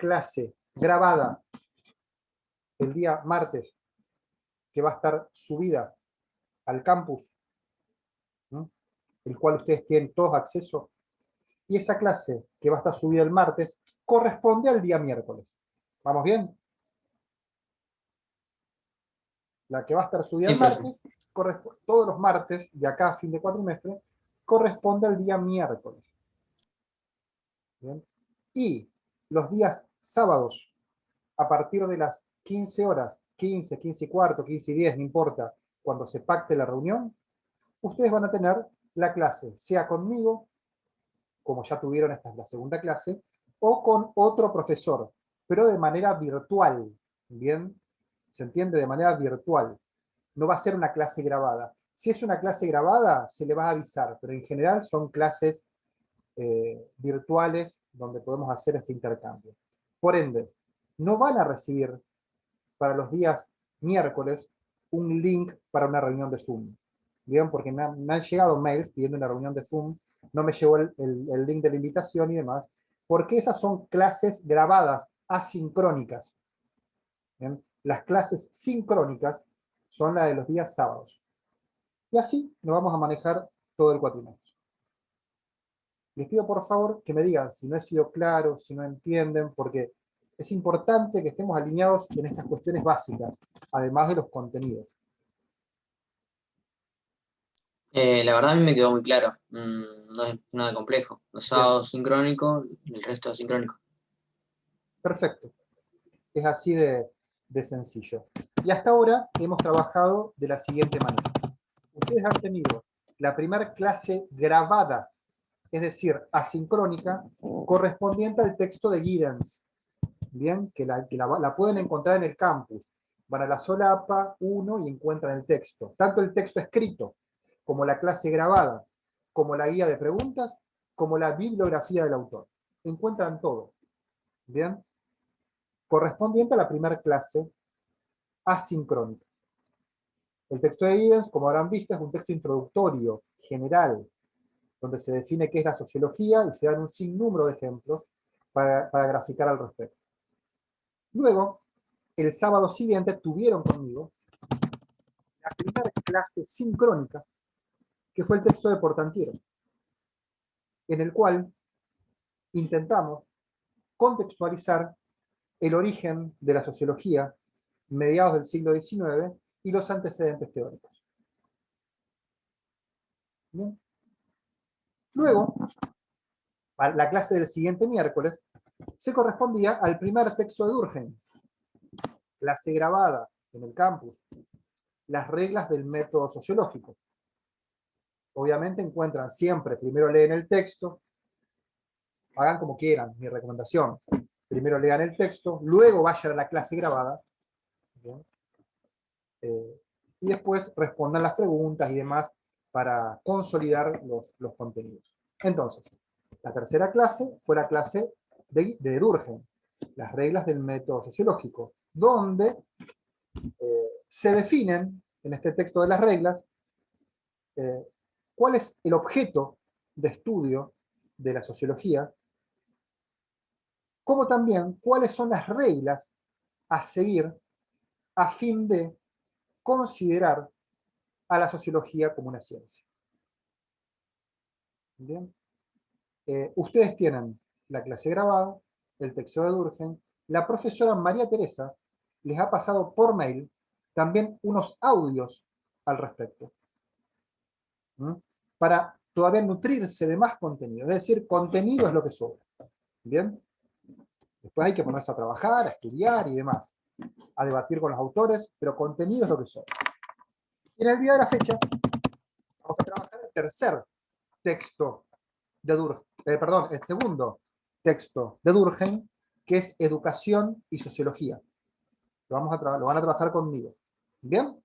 clase grabada el día martes, que va a estar subida al campus, ¿no? El cual ustedes tienen todos acceso, y esa clase que va a estar subida el martes corresponde al día miércoles. ¿Vamos bien? La que va a estar subida Sí, el profe. martes, todos los martes, de acá a fin de cuatrimestre, corresponde al día miércoles. ¿Bien? Y los días sábados, a partir de las 15 horas, 15, 15 y cuarto, 15 y 10, no importa, cuando se pacte la reunión, ustedes van a tener la clase, sea conmigo, como ya tuvieron, esta es la segunda clase, o con otro profesor, pero de manera virtual. ¿Bien? ¿Se entiende? De manera virtual. No va a ser una clase grabada. Si es una clase grabada, se le va a avisar, pero en general son clases virtuales donde podemos hacer este intercambio. Por ende, no van a recibir para los días miércoles un link para una reunión de Zoom. ¿Bien? Porque me han llegado mails pidiendo una reunión de Zoom, no me llegó el link de la invitación y demás, porque esas son clases grabadas, asincrónicas. ¿Bien? Las clases sincrónicas son las de los días sábados. Y así nos vamos a manejar todo el cuatrimestre. Les pido por favor que me digan si no he sido claro, si no entienden, porque es importante que estemos alineados en estas cuestiones básicas, además de los contenidos. La verdad a mí me quedó muy claro. No es nada complejo. Los Bien, sábados sincrónico, el resto sincrónico. perfecto. Es así de sencillo. Y hasta ahora hemos trabajado de la siguiente manera. Ustedes han tenido la primera clase grabada, es decir, asincrónica, correspondiente al texto de Giddens. Bien, que la pueden encontrar en el campus. Van a la solapa 1 y encuentran el texto. Tanto el texto escrito, como la clase grabada, como la guía de preguntas, como la bibliografía del autor. Encuentran todo. Bien, correspondiente a la primera clase asincrónica. El texto de Giddens, como habrán visto, es un texto introductorio, general, donde se define qué es la sociología y se dan un sinnúmero de ejemplos para graficar al respecto. Luego, el sábado siguiente tuvieron conmigo la primera clase sincrónica, que fue el texto de Portantiero, en el cual intentamos contextualizar el origen de la sociología, mediados del siglo XIX, y los antecedentes teóricos. ¿Bien? Luego, la clase del siguiente miércoles se correspondía al primer texto de Durkheim, clase grabada en el campus, las reglas del método sociológico. Obviamente encuentran siempre, primero leen el texto, hagan como quieran, mi recomendación. Primero lean el texto, luego vayan a la clase grabada, y después respondan las preguntas y demás para consolidar los contenidos. Entonces, la tercera clase fue la clase de Durkheim, las reglas del método sociológico, donde se definen en este texto de las reglas cuál es el objeto de estudio de la sociología, como también cuáles son las reglas a seguir a fin de considerar a la sociología como una ciencia. ¿Bien? Ustedes tienen la clase grabada, el texto de Durkheim, la profesora María Teresa les ha pasado por mail también unos audios al respecto, ¿Mm? Para todavía nutrirse de más contenido, es decir, contenido es lo que sobra. ¿Bien? Después hay que ponerse a trabajar, a estudiar y demás, a debatir con los autores, pero contenido es lo que sobra. Y en el día de la fecha vamos a trabajar el tercer texto de Durkheim, perdón, el segundo texto de Durkheim, que es Educación y Sociología. Lo van a trabajar conmigo. ¿Bien?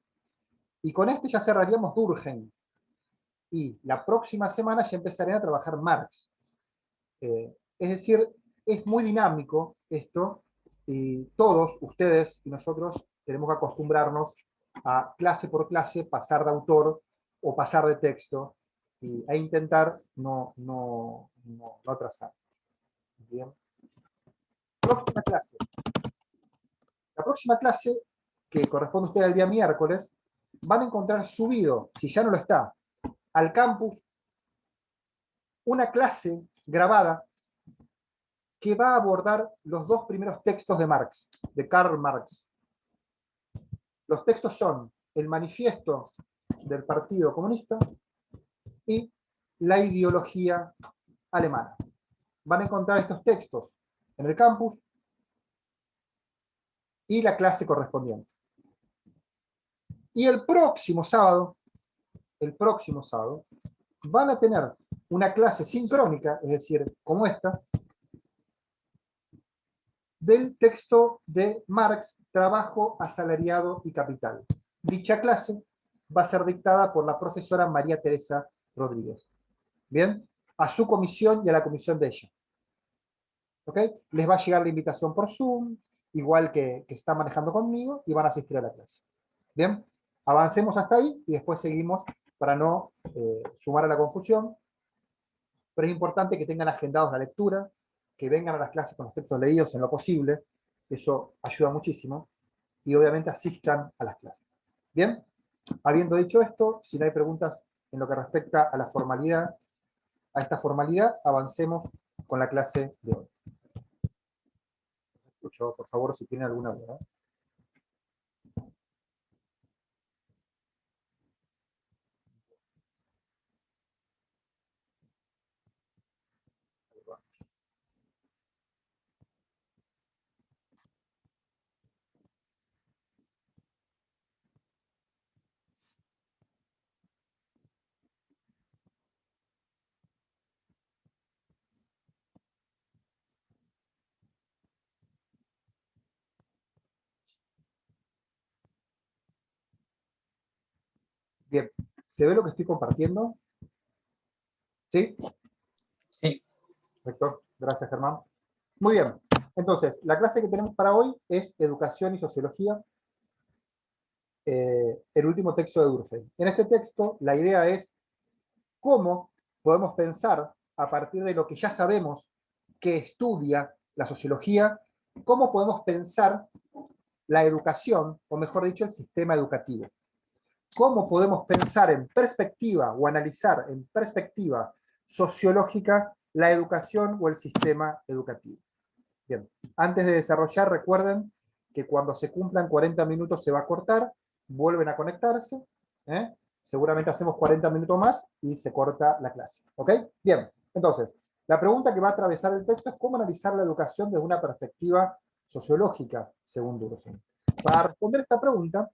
Y con este ya cerraríamos Durkheim. Y la próxima semana ya empezaré a trabajar Marx. Es decir, es muy dinámico esto, y todos, ustedes y nosotros, tenemos que acostumbrarnos a clase por clase pasar de autor o pasar de texto e intentar no atrasar. Bien. próxima clase. La próxima clase, que corresponde a ustedes al día miércoles, van a encontrar subido, si ya no lo está, al campus, una clase grabada que va a abordar los dos primeros textos de Marx, de Karl Marx. Los textos son el manifiesto del Partido Comunista y la ideología alemana. Van a encontrar estos textos en el campus y la clase correspondiente. Y el próximo sábado, van a tener una clase sincrónica, es decir, como esta, del texto de Marx, Trabajo, Asalariado y Capital. Dicha clase va a ser dictada por la profesora María Teresa Rodríguez. ¿Bien? A su comisión y a la comisión de ella. ¿Ok? Les va a llegar la invitación por Zoom, igual que está manejando conmigo, y van a asistir a la clase. ¿Bien? Avancemos hasta ahí y después seguimos para no sumar a la confusión. Pero es importante que tengan agendados la lectura, que vengan a las clases con los textos leídos en lo posible. Eso ayuda muchísimo. Y obviamente asistan a las clases. ¿Bien? Habiendo dicho esto, si no hay preguntas en lo que respecta a la formalidad, a esta formalidad, avancemos con la clase de hoy. Escucho, por favor, si tienen alguna duda. Bien, ¿se ve lo que estoy compartiendo? ¿Sí? Sí. Perfecto, gracias Germán. Muy bien, entonces, la clase que tenemos para hoy es Educación y Sociología, el último texto de Durkheim. En este texto, la idea es cómo podemos pensar, a partir de lo que ya sabemos que estudia la sociología, cómo podemos pensar la educación, o mejor dicho, el sistema educativo. Cómo podemos pensar en perspectiva o analizar en perspectiva sociológica la educación o el sistema educativo. Bien, antes de desarrollar, recuerden que cuando se cumplan 40 minutos se va a cortar, vuelven a conectarse, ¿eh? Seguramente hacemos 40 minutos más y se corta la clase. ¿Ok? Bien, entonces, la pregunta que va a atravesar el texto es cómo analizar la educación desde una perspectiva sociológica, según Durkheim. Para responder esta pregunta,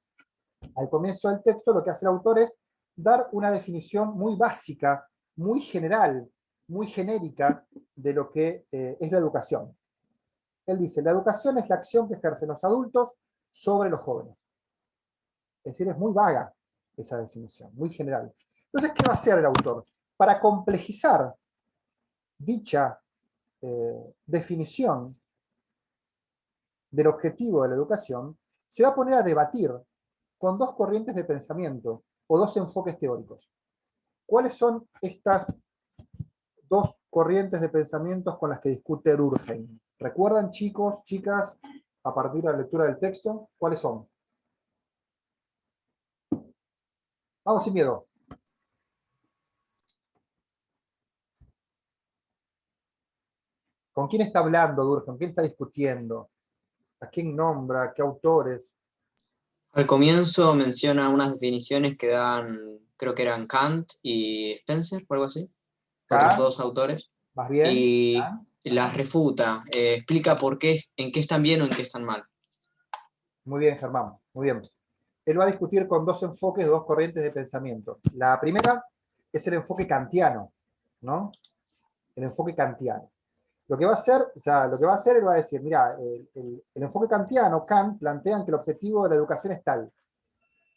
al comienzo del texto lo que hace el autor es dar una definición muy básica, muy general, muy genérica de lo que es la educación. Él dice, la educación es la acción que ejercen los adultos sobre los jóvenes. Es decir, es muy vaga esa definición, muy general. Entonces, ¿qué va a hacer el autor? Para complejizar dicha definición del objetivo de la educación, se va a poner a debatir con dos corrientes de pensamiento o dos enfoques teóricos. ¿Cuáles son estas dos corrientes de pensamientos con las que discute Durkheim? ¿Recuerdan, chicos, chicas, a partir de la lectura del texto? ¿Cuáles son? Vamos sin miedo. ¿Con quién está hablando Durkheim? ¿Con quién está discutiendo? ¿A quién nombra? ¿Qué autores? Al comienzo menciona unas definiciones que dan, creo que eran Kant y Spencer o algo así, otros Kant, dos autores, más bien. y Kant. las refuta, explica por qué, en qué están bien o en qué están mal. Muy bien, Germán, muy bien. Él va a discutir con dos enfoques, dos corrientes de pensamiento. La primera es el enfoque kantiano, ¿no? El enfoque kantiano. Lo que va a hacer, él va a decir, mira, el enfoque kantiano, Kant, plantean que el objetivo de la educación es tal.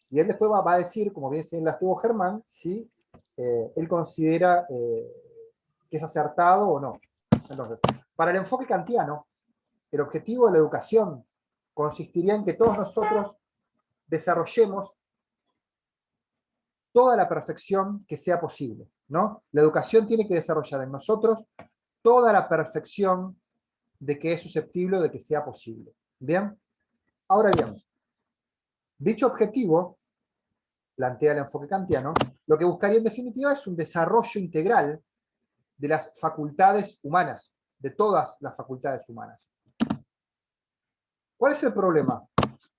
Y él después va a decir, como bien se la estuvo Germán, si él considera que es acertado o no. Entonces, para el enfoque kantiano, el objetivo de la educación consistiría en que todos nosotros desarrollemos toda la perfección que sea posible, ¿no? La educación tiene que desarrollar en nosotros toda la perfección de que es susceptible o de que sea posible. ¿Bien? Ahora bien, dicho objetivo, plantea el enfoque kantiano, lo que buscaría en definitiva es un desarrollo integral de las facultades humanas, de todas las facultades humanas. ¿Cuál es el problema?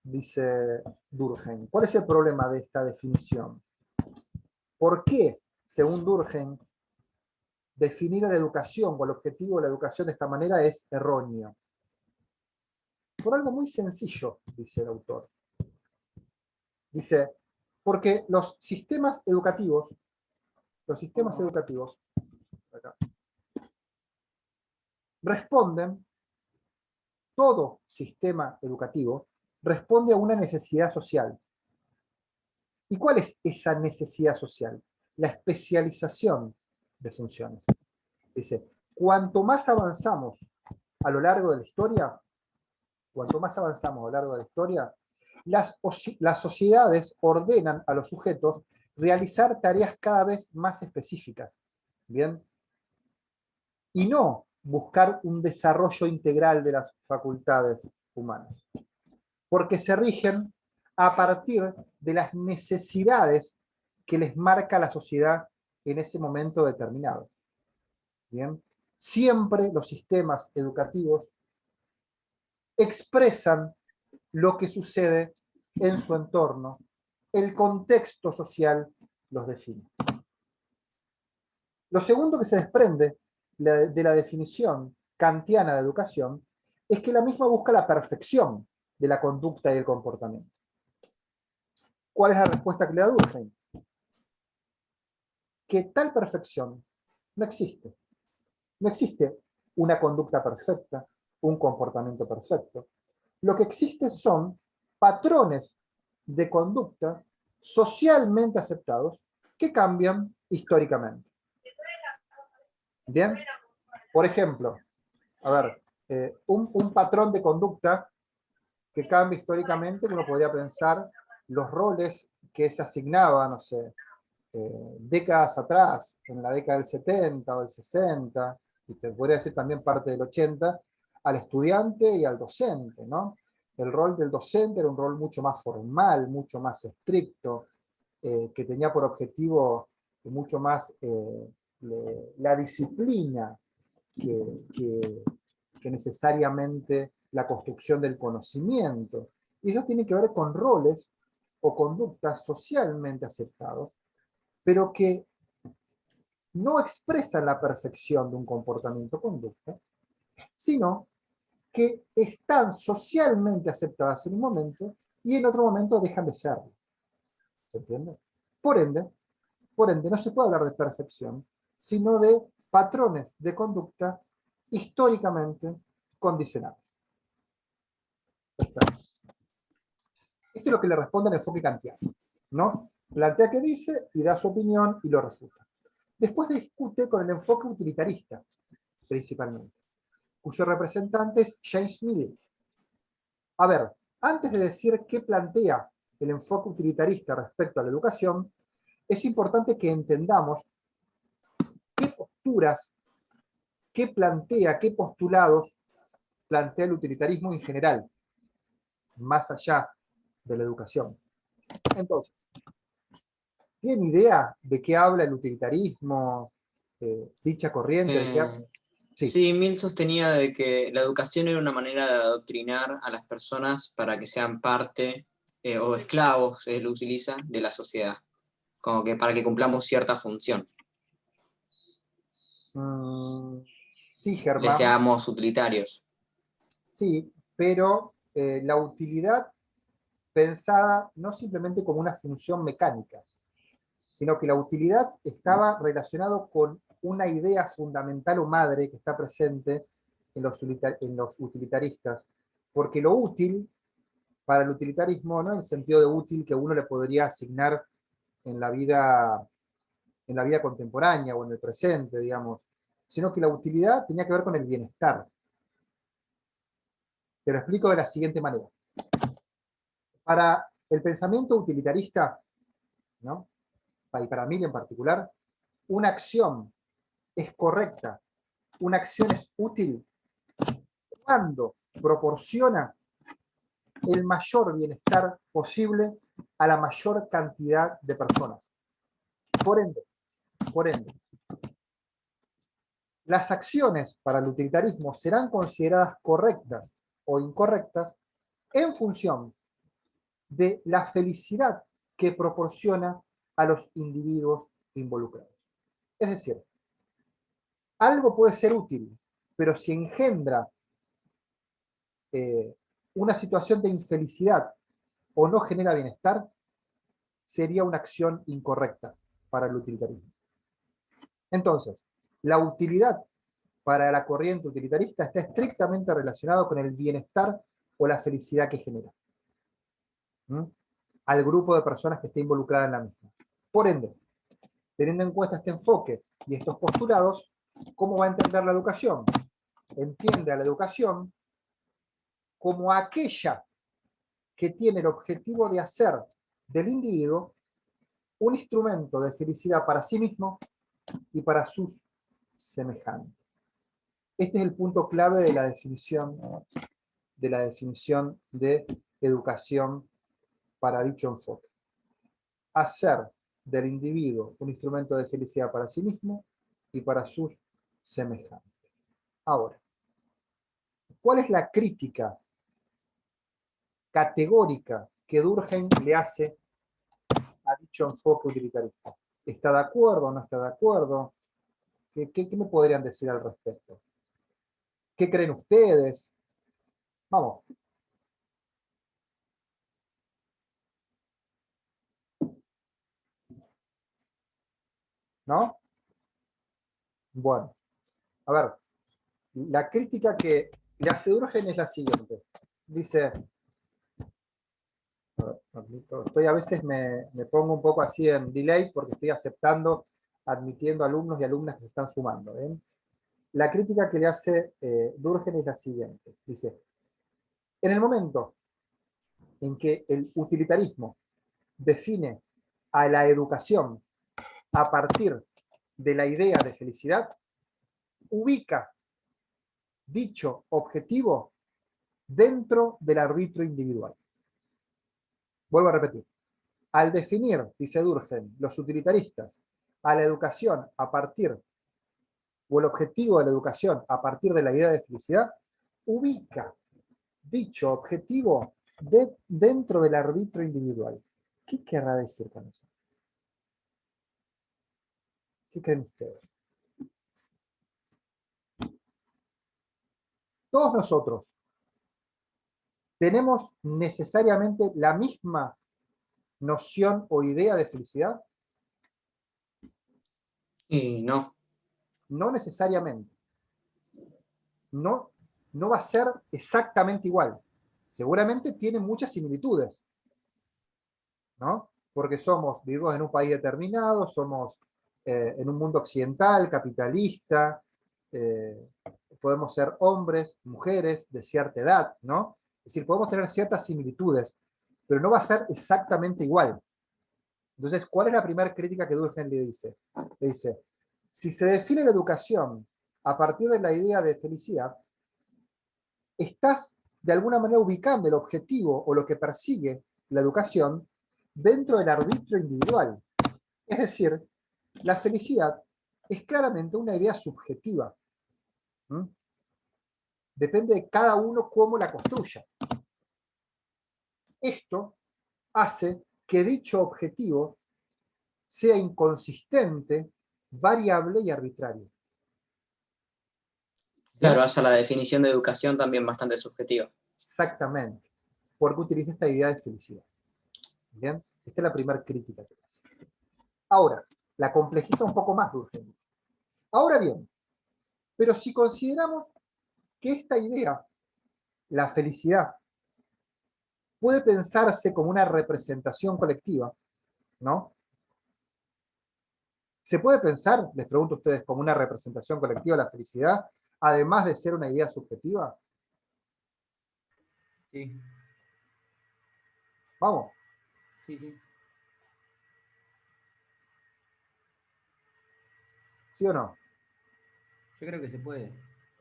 Dice Durkheim. ¿Cuál es el problema de esta definición? ¿Por qué, según Durkheim, definir la educación o el objetivo de la educación de esta manera es erróneo? Por algo muy sencillo, dice el autor. Dice, porque los sistemas educativos, acá, responden, todo sistema educativo responde a una necesidad social. ¿Y cuál es esa necesidad social? La especialización de funciones. Dice, cuanto más avanzamos a lo largo de la historia, las sociedades ordenan a los sujetos realizar tareas cada vez más específicas. ¿Bien? Y no buscar un desarrollo integral de las facultades humanas. Porque se rigen a partir de las necesidades que les marca la sociedad en ese momento determinado. ¿Bien? Siempre los sistemas educativos expresan lo que sucede en su entorno, el contexto social los define. Lo segundo que se desprende de la definición kantiana de educación es que la misma busca la perfección de la conducta y el comportamiento. ¿Cuál es la respuesta que le da Durkheim? Que tal perfección no existe. No existe una conducta perfecta, un comportamiento perfecto. Lo que existe son patrones de conducta socialmente aceptados que cambian históricamente. Bien, por ejemplo, a ver, un patrón de conducta que cambia históricamente, uno podría pensar los roles que se asignaban, no sé, décadas atrás, en la década del 70 o del 60, y te podría decir también parte del 80, al estudiante y al docente, ¿no? El rol del docente era un rol mucho más formal, mucho más estricto, que tenía por objetivo mucho más la disciplina que necesariamente la construcción del conocimiento. Y eso tiene que ver con roles o conductas socialmente aceptados, pero que no expresan la perfección de un comportamiento o conducta, sino que están socialmente aceptadas en un momento y en otro momento dejan de serlo. ¿Se entiende? Por ende, no se puede hablar de perfección, sino de patrones de conducta históricamente condicionados. Perfecto. Esto es lo que le responde el enfoque kantiano, ¿no? Plantea qué dice y da su opinión y lo refuta. Después discute con el enfoque utilitarista, principalmente, cuyo representante es James Mill. A ver, antes de decir qué plantea el enfoque utilitarista respecto a la educación, es importante que entendamos qué posturas, qué plantea, qué postulados plantea el utilitarismo en general, más allá de la educación. Entonces, ¿tiene idea de qué habla el utilitarismo, dicha corriente? ¿De qué habla? Sí. Sí, Mill sostenía de que la educación era una manera de adoctrinar a las personas para que sean parte o esclavos, él lo utiliza, de la sociedad, como que para que cumplamos cierta función, Sí, que Germán. seamos utilitarios. Sí, pero la utilidad pensada no simplemente como una función mecánica, sino que la utilidad estaba relacionado con una idea fundamental o madre que está presente en los utilitaristas, porque lo útil para el utilitarismo no en el sentido de útil que uno le podría asignar en la vida contemporánea o en el presente, digamos, sino que la utilidad tenía que ver con el bienestar. Te lo explico de la siguiente manera. Para el pensamiento utilitarista, ¿no? Y para mí en particular, una acción es correcta, una acción es útil cuando proporciona el mayor bienestar posible a la mayor cantidad de personas. Por ende, las acciones para el utilitarismo serán consideradas correctas o incorrectas en función de la felicidad que proporciona a los individuos involucrados. Es decir, algo puede ser útil, pero si engendra una situación de infelicidad o no genera bienestar, sería una acción incorrecta para el utilitarismo. Entonces, la utilidad para la corriente utilitarista está estrictamente relacionado con el bienestar o la felicidad que genera al grupo de personas que esté involucrada en la misma. Por ende, teniendo en cuenta este enfoque y estos postulados, ¿cómo va a entender la educación? Entiende a la educación como aquella que tiene el objetivo de hacer del individuo un instrumento de felicidad para sí mismo y para sus semejantes. Este es el punto clave de la definición de educación para dicho enfoque. Hacer del individuo un instrumento de felicidad para sí mismo y para sus semejantes. Ahora, ¿cuál es la crítica categórica que Durkheim le hace a dicho enfoque utilitarista? ¿Está de acuerdo o no está de acuerdo? ¿Qué me podrían decir al respecto? ¿Qué creen ustedes? Vamos. ¿No? Bueno, a ver, la crítica que le hace Durkheim es la siguiente. Dice, estoy a veces me pongo un poco así en delay porque estoy admitiendo alumnos y alumnas que se están sumando. La crítica que le hace Durkheim es la siguiente. Dice, en el momento en que el utilitarismo define a la educación a partir de la idea de felicidad, ubica dicho objetivo dentro del arbitrio individual. Vuelvo a repetir. Al definir, dice Durkheim, los utilitaristas a la educación a partir, o el objetivo de la educación a partir de la idea de felicidad, ubica dicho objetivo dentro del arbitrio individual. ¿Qué querrá decir con eso? ¿Qué creen ustedes? Todos nosotros tenemos necesariamente la misma noción o idea de felicidad. Y no. No necesariamente. No, no va a ser exactamente igual. Seguramente tiene muchas similitudes, ¿no? Porque vivimos en un país determinado, somos en un mundo occidental, capitalista, eh, podemos ser hombres, mujeres de cierta edad, ¿no? Es decir, podemos tener ciertas similitudes, pero no va a ser exactamente igual. Entonces, ¿cuál es la primera crítica que Durkheim le dice? Le dice, si se define la educación a partir de la idea de felicidad, estás de alguna manera ubicando el objetivo o lo que persigue la educación dentro del arbitrio individual. Es decir, la felicidad es claramente una idea subjetiva. Depende de cada uno cómo la construya. Esto hace que dicho objetivo sea inconsistente, variable y arbitrario. Claro, ¿Bien? hace la definición de educación también bastante subjetiva. Exactamente. Porque utiliza esta idea de felicidad. ¿Bien? Esta es la primera crítica que hace. Ahora, la complejiza un poco más Durkheim. Ahora bien, pero si consideramos que esta idea, la felicidad, puede pensarse como una representación colectiva, ¿no? ¿Se puede pensar, les pregunto a ustedes, como una representación colectiva la felicidad, además de ser una idea subjetiva? Sí, Vamos. sí, sí. ¿Sí o no? Yo creo que se puede.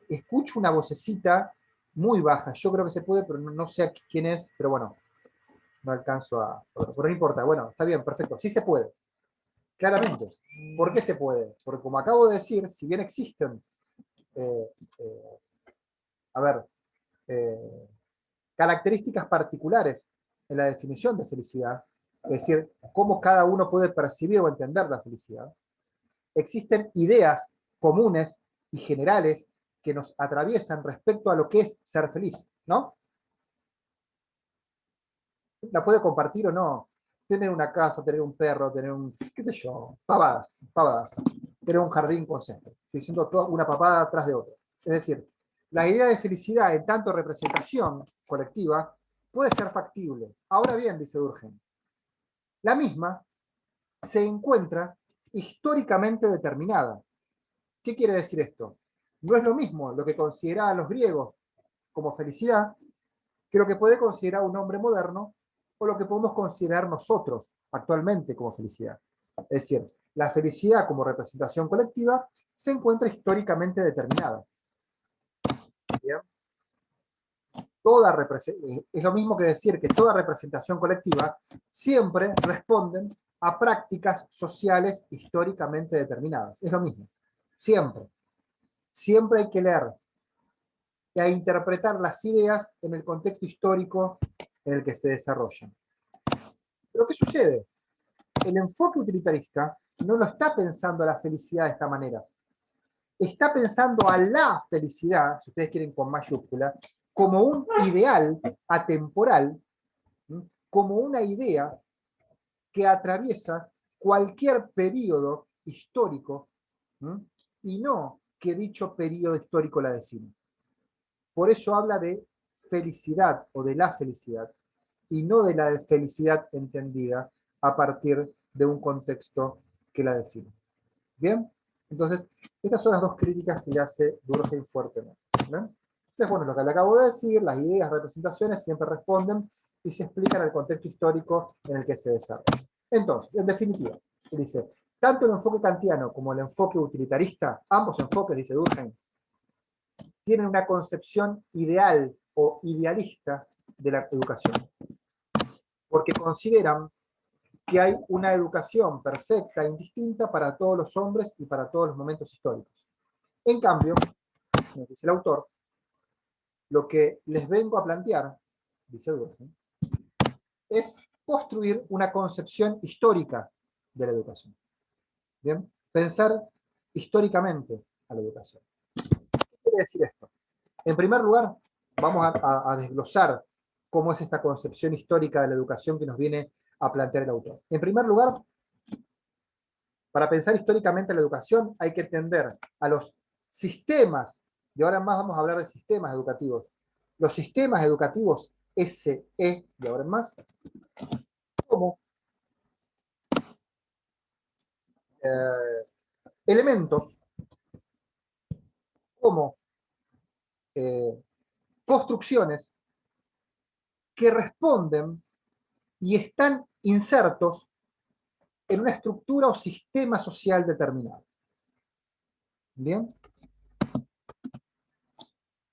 Escucho una vocecita muy baja. Yo creo que se puede, pero no sé quién es, pero bueno, no alcanzo a... Pero no importa, bueno, está bien, perfecto. Sí se puede, claramente. ¿Por qué se puede? Porque como acabo de decir, si bien existen, eh, eh, a ver, eh, características particulares en la definición de felicidad, es decir, cómo cada uno puede percibir o entender la felicidad, existen ideas comunes y generales que nos atraviesan respecto a lo que es ser feliz, ¿no? La puede compartir o no. Tener una casa, tener un perro, tener un, qué sé yo, pavadas, pavadas. Tener un jardín con césped. Estoy diciendo toda una papada tras de otra. Es decir, la idea de felicidad en tanto representación colectiva puede ser factible. Ahora bien, dice Durkheim, la misma se encuentra históricamente determinada. ¿Qué quiere decir esto? No es lo mismo lo que consideraban los griegos como felicidad que lo que puede considerar un hombre moderno o lo que podemos considerar nosotros actualmente como felicidad. Es decir, la felicidad como representación colectiva se encuentra históricamente determinada. ¿Bien? Es lo mismo que decir que toda representación colectiva siempre responden a prácticas sociales históricamente determinadas. Es lo mismo. Siempre. Siempre hay que leer e interpretar las ideas en el contexto histórico en el que se desarrollan. Pero ¿qué sucede? El enfoque utilitarista no lo está pensando a la felicidad de esta manera. Está pensando a la felicidad, si ustedes quieren con mayúscula, como un ideal atemporal, como una idea que atraviesa cualquier periodo histórico, y no que dicho periodo histórico la define. Por eso habla de felicidad o de la felicidad, y no de la felicidad entendida a partir de un contexto que la define. ¿Bien? Entonces, estas son las dos críticas que le hace Durkheim fuertemente. ¿Bien? Entonces, bueno, lo que le acabo de decir, las ideas, representaciones siempre responden y se explican el contexto histórico en el que se desarrolla. Entonces, en definitiva, dice, tanto el enfoque kantiano como el enfoque utilitarista, ambos enfoques, dice Durkheim, tienen una concepción ideal o idealista de la educación, porque consideran que hay una educación perfecta e indistinta para todos los hombres y para todos los momentos históricos. En cambio, dice el autor, lo que les vengo a plantear, dice Durkheim, es construir una concepción histórica de la educación. ¿Bien? Pensar históricamente a la educación. ¿Qué quiere decir esto? En primer lugar, vamos a desglosar cómo es esta concepción histórica de la educación que nos viene a plantear el autor. En primer lugar, para pensar históricamente la educación hay que entender a los sistemas, de ahora en más vamos a hablar de sistemas educativos, los sistemas educativos SE, de ahora en más, como elementos, como construcciones que responden y están insertos en una estructura o sistema social determinado. ¿Bien?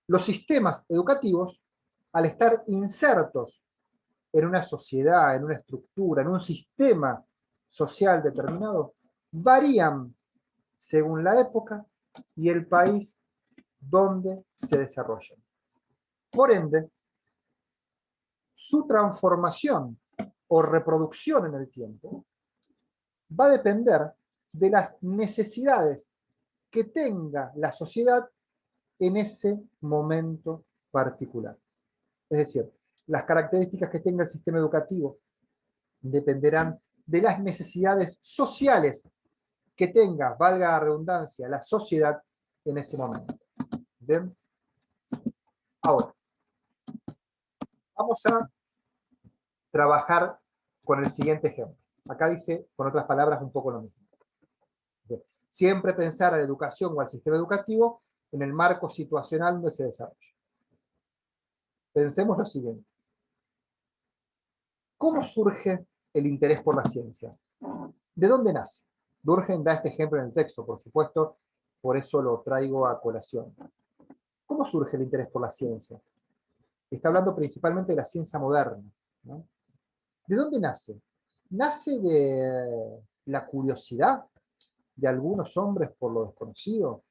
Los sistemas educativos, al estar insertos en una sociedad, en una estructura, en un sistema social determinado, varían según la época y el país donde se desarrollan. Por ende, su transformación o reproducción en el tiempo va a depender de las necesidades que tenga la sociedad en ese momento particular. Es decir, las características que tenga el sistema educativo dependerán de las necesidades sociales que tenga, valga la redundancia, la sociedad en ese momento. ¿Bien? Ahora, vamos a trabajar con el siguiente ejemplo. Acá dice, con otras palabras, un poco lo mismo. Bien. Siempre pensar a la educación o al sistema educativo en el marco situacional donde se desarrolla. Pensemos lo siguiente. ¿Cómo surge el interés por la ciencia? ¿De dónde nace? Durkheim da este ejemplo en el texto, por supuesto, por eso lo traigo a colación. ¿Cómo surge el interés por la ciencia? está hablando principalmente de la ciencia moderna, ¿no? ¿De dónde nace? Nace de la curiosidad de algunos hombres por lo desconocido.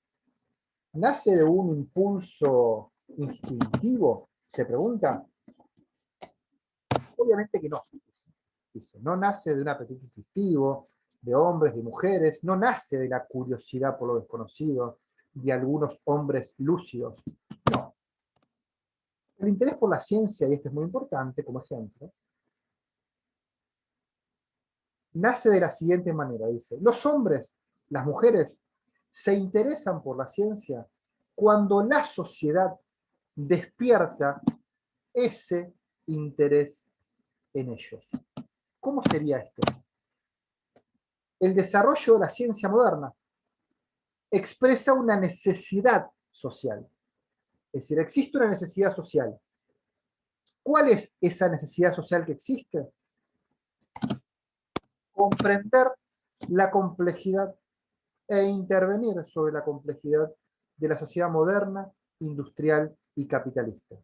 ¿Nace de un impulso instintivo? Se pregunta. Obviamente que no, dice, no nace de un apetito instintivo, de hombres, de mujeres, no nace de la curiosidad por lo desconocido, de algunos hombres lúcidos. No. El interés por la ciencia, y esto es muy importante como ejemplo, nace de la siguiente manera, dice, los hombres, las mujeres, se interesan por la ciencia cuando la sociedad despierta ese interés en ellos. ¿Cómo sería esto? El desarrollo de la ciencia moderna expresa una necesidad social. Es decir, existe una necesidad social. ¿Cuál es esa necesidad social que existe? Comprender la complejidad e intervenir sobre la complejidad de la sociedad moderna, industrial y capitalista.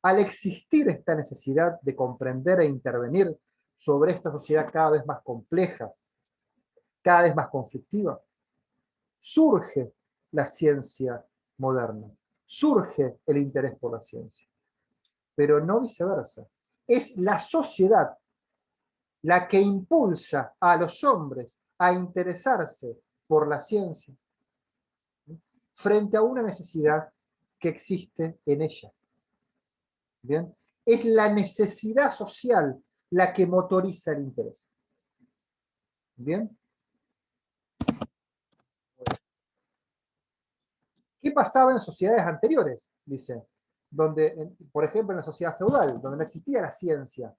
Al existir esta necesidad de comprender e intervenir sobre esta sociedad cada vez más compleja, cada vez más conflictiva, surge la ciencia moderna, surge el interés por la ciencia, pero no viceversa. Es la sociedad la que impulsa a los hombres a interesarse por la ciencia frente a una necesidad que existe en ella. ¿Bien? Es la necesidad social la que motoriza el interés. ¿Bien? ¿Qué pasaba en sociedades anteriores? Dice, donde, por ejemplo, en la sociedad feudal, donde no existía la ciencia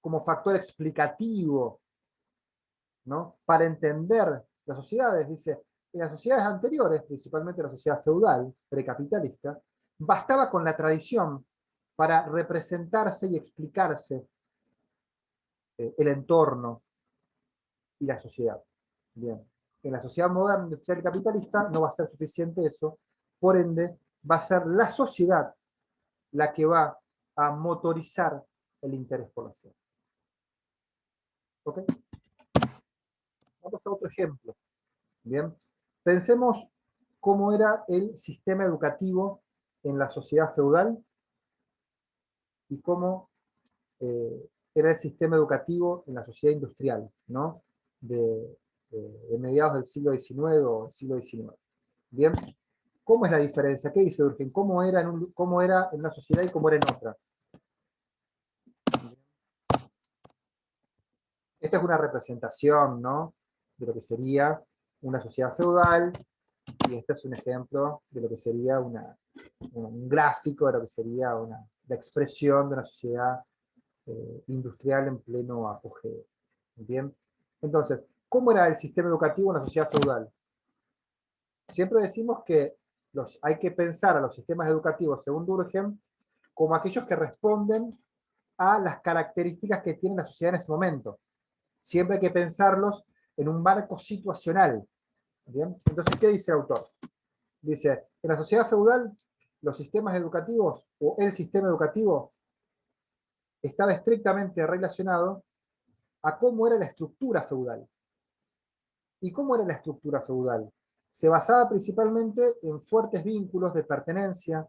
como factor explicativo, ¿no? Para entender las sociedades. Dice, en las sociedades anteriores, principalmente la sociedad feudal, precapitalista, bastaba con la tradición para representarse y explicarse el entorno y la sociedad. Bien. En la sociedad moderna, industrial y capitalista, no va a ser suficiente eso, por ende, va a ser la sociedad la que va a motorizar el interés por la ciencia. ¿Ok? Vamos a otro ejemplo. Bien. Pensemos cómo era el sistema educativo en la sociedad feudal y cómo era el sistema educativo en la sociedad industrial, ¿no? De mediados del siglo XIX o del siglo XIX. Bien. ¿Cómo es la diferencia? ¿Qué dice Durkheim? ¿Cómo era en una sociedad y cómo era en otra? Esta es una representación, ¿no? De lo que sería una sociedad feudal, y este es un ejemplo de lo que sería un gráfico de lo que sería la expresión de una sociedad industrial en pleno apogeo. Bien. Entonces, ¿cómo era el sistema educativo en la sociedad feudal? Siempre decimos que hay que pensar a los sistemas educativos, según Durkheim, como aquellos que responden a las características que tiene la sociedad en ese momento. Siempre hay que pensarlos en un marco situacional. ¿Bien? Entonces, ¿qué dice el autor? Dice, en la sociedad feudal, los sistemas educativos, o el sistema educativo, estaba estrictamente relacionado a cómo era la estructura feudal. ¿Y cómo era la estructura feudal? Se basaba principalmente en fuertes vínculos de pertenencia,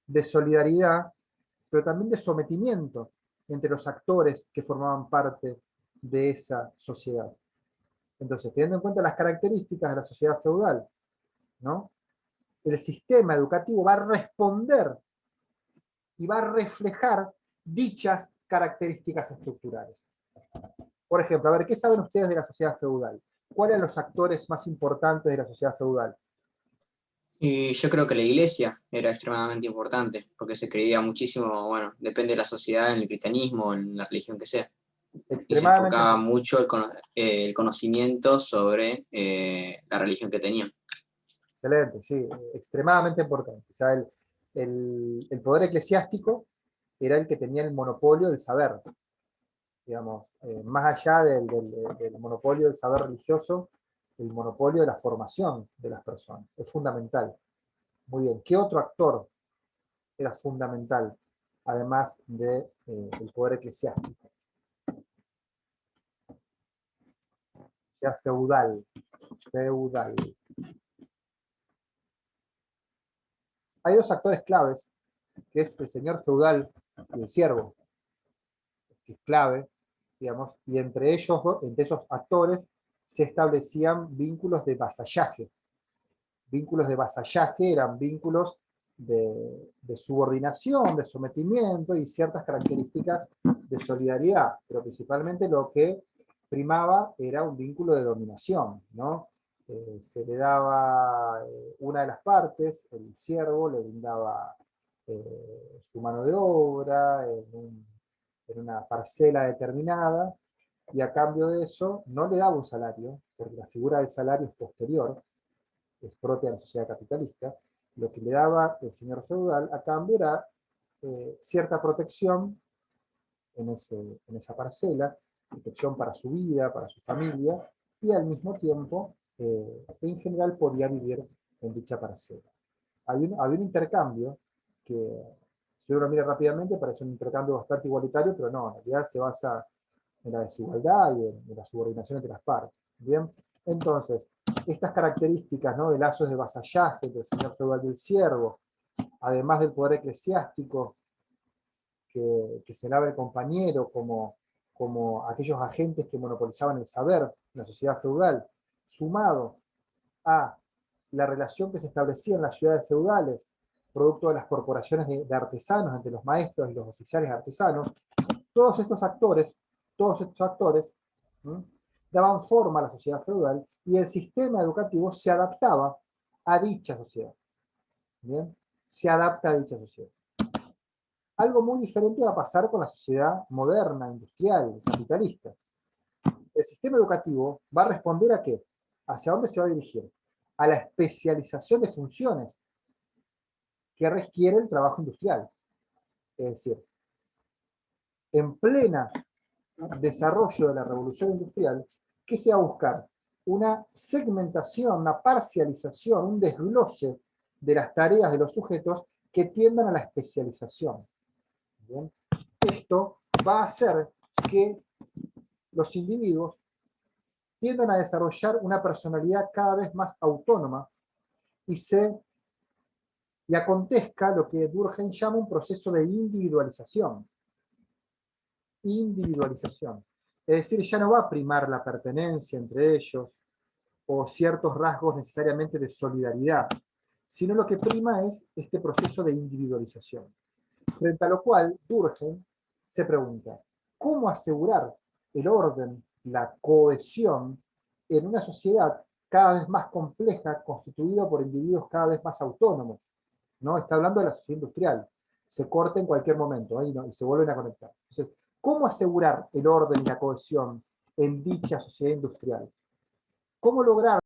de solidaridad, pero también de sometimiento entre los actores que formaban parte de esa sociedad. Entonces, teniendo en cuenta las características de la sociedad feudal, ¿no? El sistema educativo va a responder y va a reflejar dichas características estructurales. Por ejemplo, a ver, ¿qué saben ustedes de la sociedad feudal? ¿Cuáles son los actores más importantes de la sociedad feudal? Y yo creo que la iglesia era extremadamente importante, porque se creía muchísimo, bueno, depende de la sociedad, en el cristianismo, en la religión que sea. Y se Extremadamente enfocaba importante. mucho el conocimiento sobre la religión que tenían. Excelente, sí, extremadamente importante. O sea, el poder eclesiástico era el que tenía el monopolio del saber, digamos, más allá del monopolio del saber religioso, el monopolio de la formación de las personas. Es fundamental. Muy bien. ¿Qué otro actor era fundamental además del poder eclesiástico. O sea, feudal. Feudal. Hay dos actores claves, que es el señor feudal y el siervo, que es clave, digamos, y entre esos actores se establecían vínculos de vasallaje. Vínculos de vasallaje eran vínculos de subordinación, de sometimiento y ciertas características de solidaridad, pero principalmente lo que primaba era un vínculo de dominación, ¿no? Se le daba una de las partes, el siervo le brindaba su mano de obra en una parcela determinada, y a cambio de eso no le daba un salario, porque la figura del salario es posterior, es propia de la sociedad capitalista. Lo que le daba el señor feudal a cambio era cierta protección en esa parcela, protección para su vida, para su familia, y al mismo tiempo, en general, podía vivir en dicha parcela. Había un intercambio que, si uno lo mira rápidamente, parece un intercambio bastante igualitario, pero no, en realidad se basa en la desigualdad y en la subordinación entre las partes. ¿Bien? Entonces, estas características, ¿no?, de lazos de vasallaje del señor feudal del siervo, además del poder eclesiástico que se daba el compañero como aquellos agentes que monopolizaban el saber en la sociedad feudal, sumado a la relación que se establecía en las ciudades feudales, producto de las corporaciones de artesanos entre los maestros y los oficiales artesanos, todos estos actores ¿sí?, daban forma a la sociedad feudal y el sistema educativo se adaptaba a dicha sociedad. ¿Bien? Se adapta a dicha sociedad. Algo muy diferente va a pasar con la sociedad moderna, industrial, capitalista. El sistema educativo va a responder ¿a qué? ¿Hacia dónde se va a dirigir? A la especialización de funciones que requiere el trabajo industrial. Es decir, en plena desarrollo de la revolución industrial, ¿qué se va a buscar? Una segmentación, una parcialización, un desglose de las tareas de los sujetos que tiendan a la especialización. ¿Bien? Esto va a hacer que los individuos tiendan a desarrollar una personalidad cada vez más autónoma y acontezca lo que Durkheim llama un proceso de individualización. Individualización. Es decir, ya no va a primar la pertenencia entre ellos o ciertos rasgos necesariamente de solidaridad, sino lo que prima es este proceso de individualización. Frente a lo cual, Durkheim se pregunta, ¿cómo asegurar el orden, la cohesión en una sociedad cada vez más compleja, constituida por individuos cada vez más autónomos? ¿No? Está hablando de la sociedad industrial. Se corta en cualquier momento, ¿no? Y se vuelven a conectar. Entonces, ¿cómo asegurar el orden y la cohesión en dicha sociedad industrial? ¿Cómo lograr